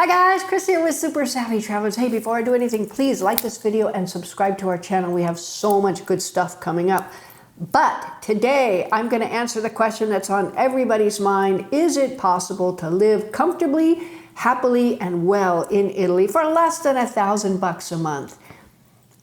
Hi guys, Chris here with Super Savvy Travelers. Hey, before I do anything, please like this video and subscribe to our channel. We have so much good stuff coming up. But today I'm going to answer the question that's on everybody's mind. Is it possible to live comfortably, happily, and well in Italy for less than $1,000 a month?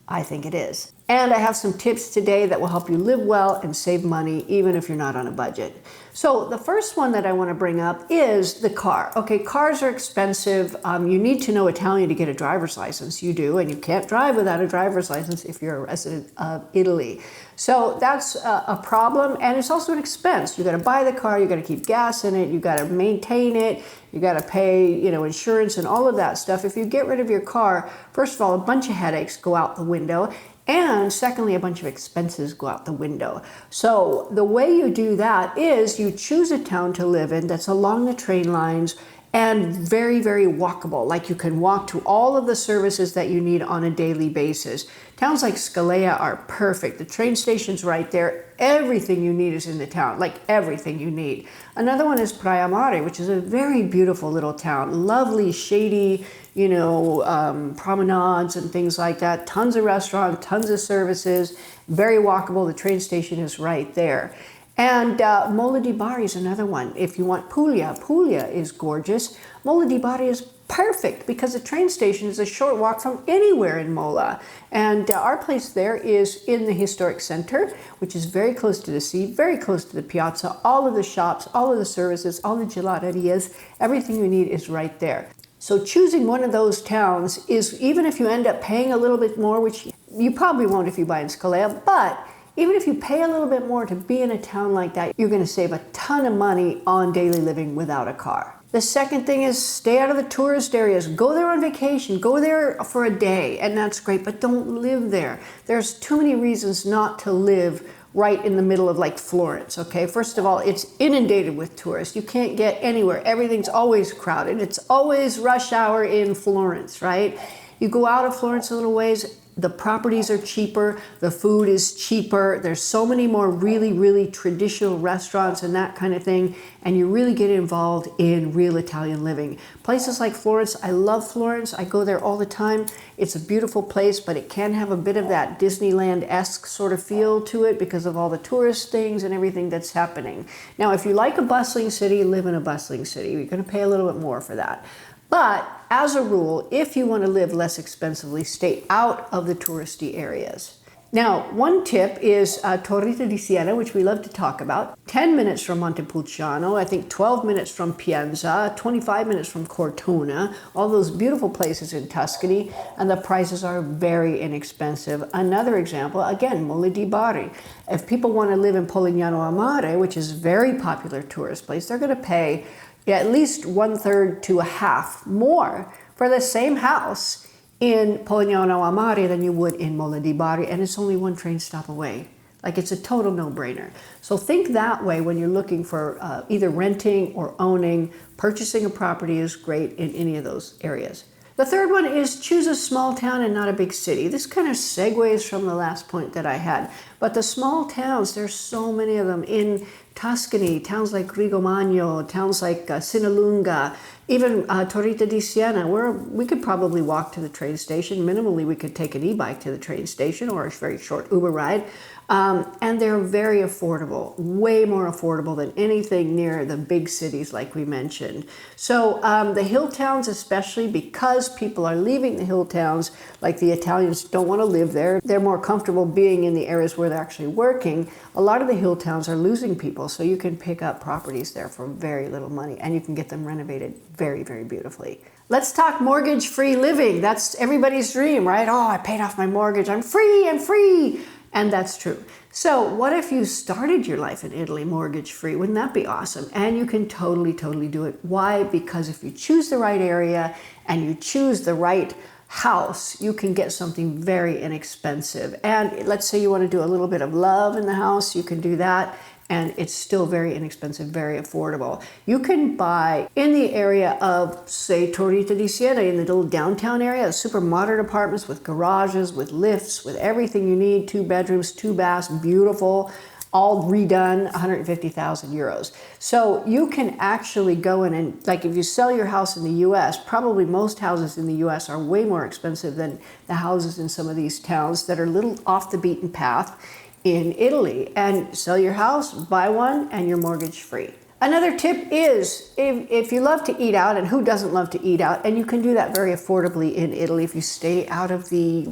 I think it is. And I have some tips today that will help you live well and save money even if you're not on a budget. So the first one that I want to bring up is the car. Okay, cars are expensive. You need to know Italian to get a driver's license. You do, and you can't drive without a driver's license if you're a resident of Italy. So that's a problem, and it's also an expense. You got to buy the car, you got to keep gas in it, you got to maintain it, you got to pay, insurance and all of that stuff. If you get rid of your car, first of all, a bunch of headaches go out the window. And secondly, a bunch of expenses go out the window. So the way you do that is you choose a town to live in that's along the train lines and very, very walkable. Like you can walk to all of the services that you need on a daily basis. Towns like Macelleria are perfect. The train station's right there. Everything you need is in the town, like everything you need. Another one is Praia Mare, which is a very beautiful little town. Lovely, shady, promenades and things like that. Tons of restaurants, tons of services, very walkable. The train station is right there. And Mola di Bari is another one. If you want Puglia is gorgeous. Mola di Bari is perfect because the train station is a short walk from anywhere in Mola. And our place there is in the historic center, which is very close to the sea, very close to the piazza. All of the shops, all of the services, all the gelaterias, everything you need is right there. So choosing one of those towns is, even if you end up paying a little bit more, which you probably won't if you buy in Scalea, but even if you pay a little bit more to be in a town like that, you're going to save a ton of money on daily living without a car. The second thing is stay out of the tourist areas. Go there on vacation. Go there for a day, and that's great, but don't live there. There's too many reasons not to live right in the middle of like Florence, okay? First of all, it's inundated with tourists. You can't get anywhere. Everything's always crowded. It's always rush hour in Florence, right? You go out of Florence a little ways, the properties are cheaper, the food is cheaper, there's so many more really, really traditional restaurants and that kind of thing, and you really get involved in real Italian living. Places like Florence, I love Florence, I go there all the time. It's a beautiful place, but it can have a bit of that Disneyland-esque sort of feel to it because of all the tourist things and everything that's happening. Now, if you like a bustling city, live in a bustling city. You're going to pay a little bit more for that. But as a rule, if you want to live less expensively, stay out of the touristy areas. Now, one tip is Torrita di Siena, which we love to talk about. 10 minutes from Montepulciano, I think 12 minutes from Pienza, 25 minutes from Cortona, all those beautiful places in Tuscany, and the prices are very inexpensive. Another example, again, Mola di Bari. If people want to live in Polignano a Mare, which is a very popular tourist place, they're going to pay at least 1/3 to a half more for the same house in Polignano a Mare than you would in Mola di Bari, and it's only one train stop away. Like, it's a total no-brainer. So think that way when you're looking for either renting or owning. Purchasing a property is great in any of those areas. The third one is choose a small town and not a big city. This kind of segues from the last point that I had. But the small towns, there's so many of them in Tuscany, towns like Rigomagno, towns like Sinalunga, even Torrita di Siena, where we could probably walk to the train station. Minimally, we could take an e-bike to the train station or a very short Uber ride. And they're very affordable, way more affordable than anything near the big cities like we mentioned. So the hill towns, especially because people are leaving the hill towns, like the Italians don't want to live there. They're more comfortable being in the areas where they're actually working. A lot of the hill towns are losing people, so you can pick up properties there for very little money, and you can get them renovated very, very beautifully. Let's talk mortgage-free living. That's everybody's dream, right? Oh, I paid off my mortgage. I'm free, I'm free. And that's true. So what if you started your life in Italy mortgage-free? Wouldn't that be awesome? And you can totally, totally do it. Why? Because if you choose the right area and you choose the right house, you can get something very inexpensive. And let's say you want to do a little bit of love in the house, you can do that. And it's still very inexpensive, very affordable. You can buy in the area of, say, Torrita di Siena, in the little downtown area, super modern apartments with garages, with lifts, with everything you need, 2 bedrooms, 2 baths, beautiful. all redone, 150,000 euros. So you can actually go in and, like, if you sell your house in the US, probably most houses in the US are way more expensive than the houses in some of these towns that are a little off the beaten path in Italy. And sell your house, buy one, and you're mortgage free. Another tip is, if you love to eat out, and who doesn't love to eat out, and you can do that very affordably in Italy if you stay out of the,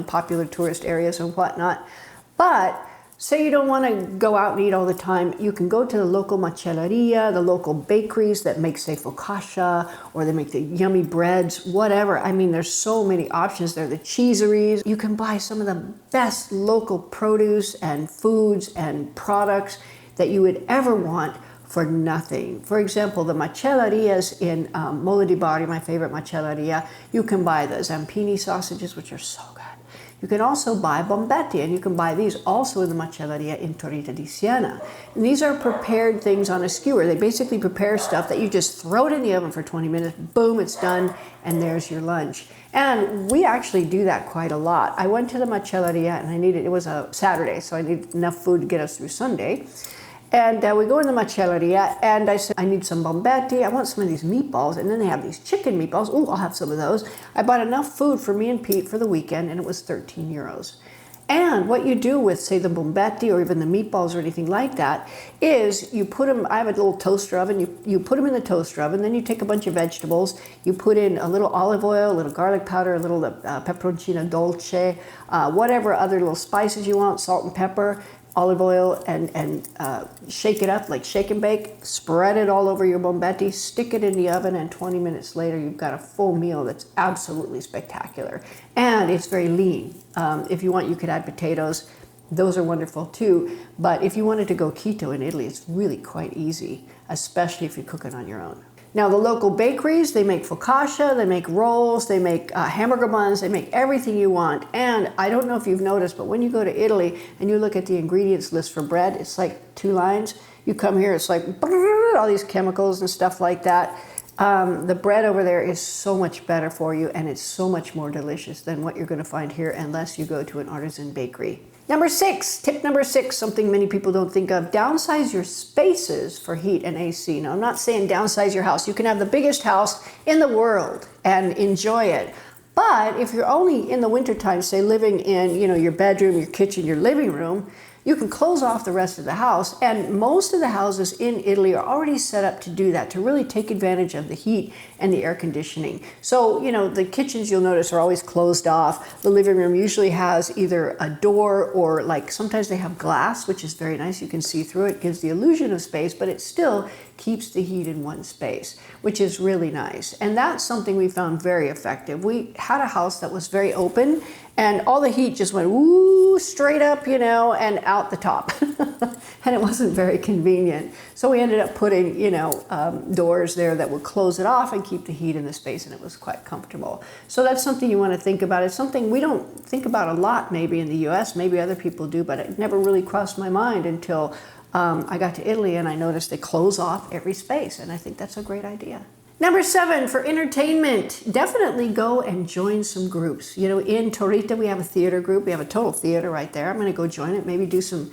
popular tourist areas and whatnot. But say you don't want to go out and eat all the time, you can go to the local macelleria, the local bakeries that make, say, focaccia, or they make the yummy breads, whatever. I mean, there's so many options there. The cheeseries. You can buy some of the best local produce and foods and products that you would ever want for nothing. For example, the macellerias in Mola di Bari, my favorite macelleria, you can buy the zampini sausages, which are so good. You can also buy bombetti, and you can buy these also in the macelleria in Torrita di Siena. And these are prepared things on a skewer. They basically prepare stuff that you just throw it in the oven for 20 minutes, boom, it's done, and there's your lunch. And we actually do that quite a lot. I went to the macelleria, and it was a Saturday, so I needed enough food to get us through Sunday. And we go in the macelleria, and I said, I need some bombetti. I want some of these meatballs. And then they have these chicken meatballs. Oh, I'll have some of those. I bought enough food for me and Pete for the weekend, and it was 13 euros. And what you do with, say, the bombetti or even the meatballs or anything like that is you put them, I have a little toaster oven, you put them in the toaster oven, then you take a bunch of vegetables, you put in a little olive oil, a little garlic powder, a little peperoncino dolce, whatever other little spices you want, salt and pepper, olive oil, and shake it up like shake and bake, spread it all over your bombetti, stick it in the oven, and 20 minutes later you've got a full meal that's absolutely spectacular. And it's very lean. If you want, you could add potatoes. Those are wonderful too. But if you wanted to go keto in Italy, it's really quite easy, especially if you cook it on your own. Now, the local bakeries, they make focaccia, they make rolls, they make hamburger buns, they make everything you want. And I don't know if you've noticed, but when you go to Italy and you look at the ingredients list for bread, it's like 2 lines. You come here, it's like all these chemicals and stuff like that. The bread over there is so much better for you, and it's so much more delicious than what you're going to find here unless you go to an artisan bakery. Tip number 6, something many people don't think of. Downsize your spaces for heat and AC. Now, I'm not saying downsize your house. You can have the biggest house in the world and enjoy it. But if you're only in the wintertime, say living in, your bedroom, your kitchen, your living room, you can close off the rest of the house, and most of the houses in Italy are already set up to do that, to really take advantage of the heat and the air conditioning. So, the kitchens, you'll notice, are always closed off. The living room usually has either a door or, like, sometimes they have glass, which is very nice. You can see through it, gives the illusion of space, but it still keeps the heat in one space, which is really nice. And that's something we found very effective. We had a house that was very open, and all the heat just went woo, straight up, and out the top. And it wasn't very convenient. So we ended up putting, doors there that would close it off and keep the heat in the space, and it was quite comfortable. So that's something you want to think about. It's something we don't think about a lot maybe in the US, maybe other people do, but it never really crossed my mind until I got to Italy and I noticed they close off every space, and I think that's a great idea. Number 7, for entertainment, definitely go and join some groups. In Torrita, we have a theater group. We have a total theater right there. I'm going to go join it, maybe do some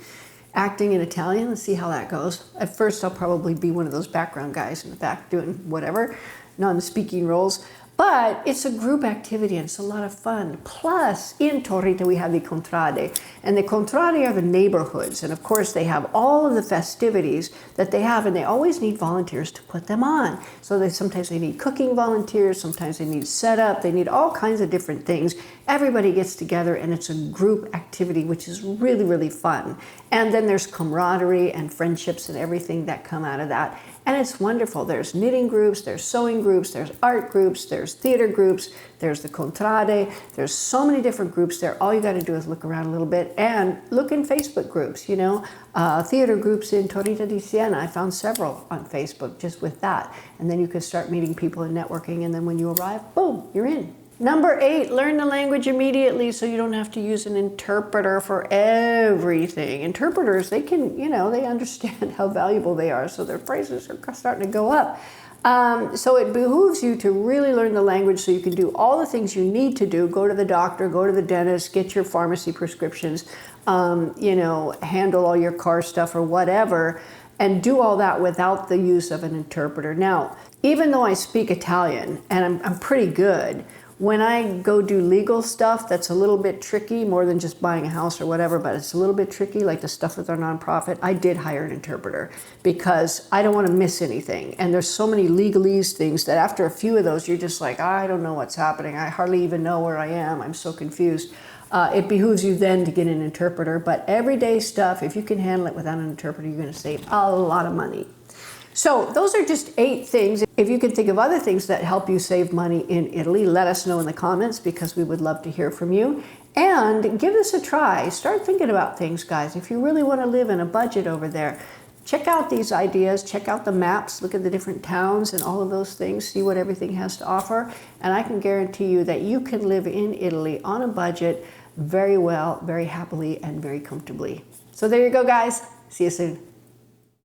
acting in Italian. Let's see how that goes. At first, I'll probably be one of those background guys in the back doing whatever, non-speaking roles. But it's a group activity and it's a lot of fun. Plus, in Torrita, we have the contrade. And the contrade are the neighborhoods. And of course, they have all of the festivities that they have, and they always need volunteers to put them on. So sometimes they need cooking volunteers, sometimes they need setup, they need all kinds of different things. Everybody gets together and it's a group activity, which is really, really fun. And then there's camaraderie and friendships and everything that come out of that. And it's wonderful. There's knitting groups, there's sewing groups, there's art groups, there's theater groups, there's the contrade. There's so many different groups there. All you got to do is look around a little bit and look in Facebook groups, theater groups in Torrita di Siena. I found several on Facebook just with that. And then you can start meeting people and networking. And then when you arrive, boom, you're in. Number 8, learn the language immediately so you don't have to use an interpreter for everything. Interpreters, they can, they understand how valuable they are, so their prices are starting to go up. So it behooves you to really learn the language so you can do all the things you need to do. Go to the doctor, go to the dentist, get your pharmacy prescriptions, you know, handle all your car stuff or whatever, and do all that without the use of an interpreter. Now, even though I speak Italian, and I'm pretty good, when I go do legal stuff that's a little bit tricky, more than just buying a house or whatever, but it's a little bit tricky, like the stuff with our nonprofit, I did hire an interpreter because I don't want to miss anything. And there's so many legalese things that after a few of those, you're just like, I don't know what's happening. I hardly even know where I am. I'm so confused. It behooves you then to get an interpreter. But everyday stuff, if you can handle it without an interpreter, you're going to save a lot of money. So those are just 8 things. If you can think of other things that help you save money in Italy, let us know in the comments because we would love to hear from you. And give this a try. Start thinking about things, guys. If you really want to live in a budget over there, check out these ideas, check out the maps, look at the different towns and all of those things, see what everything has to offer. And I can guarantee you that you can live in Italy on a budget very well, very happily, and very comfortably. So there you go, guys. See you soon.